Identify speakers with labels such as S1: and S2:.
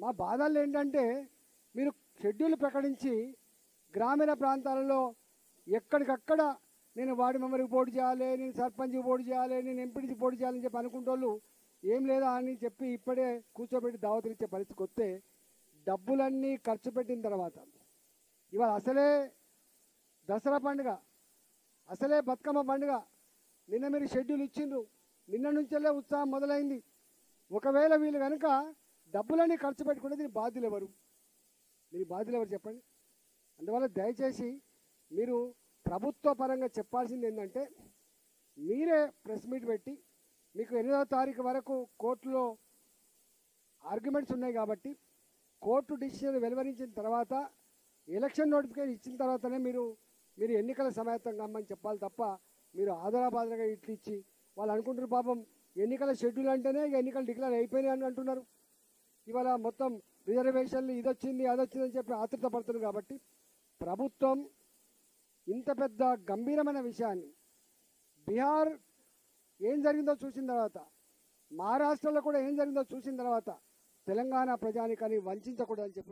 S1: మా బాధలు ఏంటంటే మీరు షెడ్యూల్ ప్రకటించి గ్రామీణ ప్రాంతాలలో ఎక్కడికక్కడ నేను వార్డు మెంబర్కి పోటీ చేయాలి, నేను సర్పంచ్కి పోటీ చేయాలి, నేను ఎంపీటీకి పోటీ చేయాలని చెప్పి అనుకుంటోళ్ళు ఏం లేదా అని చెప్పి ఇప్పుడే కూర్చోబెట్టి దావతులు ఇచ్చే పరిస్థితికి వస్తే డబ్బులన్నీ ఖర్చు పెట్టిన తర్వాత ఇవాళ అసలే దసరా పండుగ, అసలే బతుకమ్మ పండుగ, నిన్న మీరు షెడ్యూల్ ఇచ్చిండ్రు, నిన్న నుంచెల్లే ఉత్సాహం మొదలైంది. ఒకవేళ వీళ్ళు కనుక డబ్బులన్నీ ఖర్చు పెట్టుకుంటే దీని బాధ్యులు ఎవరు? మీరు బాధ్యులు ఎవరు చెప్పండి. అందువల్ల దయచేసి మీరు ప్రభుత్వ పరంగా చెప్పాల్సింది ఏంటంటే మీరే ప్రెస్ మీట్ పెట్టి మీకు 8వ తారీఖు వరకు కోర్టులో ఆర్గ్యుమెంట్స్ ఉన్నాయి కాబట్టి కోర్టు డిసిషన్ వెలువరించిన తర్వాత ఎలక్షన్ నోటిఫికేషన్ ఇచ్చిన తర్వాతనే మీరు ఎన్నికల సమాయత్తం కమ్మని చెప్పాలి తప్ప మీరు ఆధారాబాధగా ఇట్లు ఇచ్చి వాళ్ళు అనుకుంటున్నారు పాపం ఎన్నికల షెడ్యూల్ అంటేనే ఎన్నికలు డిక్లేర్ అయిపోయినాయి అని అంటున్నారు. ఇవాళ మొత్తం రిజర్వేషన్లు ఇదొచ్చింది అదొచ్చిందని చెప్పి ఆతృత పడుతున్నారు. కాబట్టి ప్రభుత్వం ఇంత పెద్ద గంభీరమైన విషయాన్ని బీహార్ ఏం జరిగిందో చూసిన తర్వాత, మహారాష్ట్రలో కూడా ఏం జరిగిందో చూసిన తర్వాత తెలంగాణ ప్రజానికాన్ని వంచకూడదని చెప్పి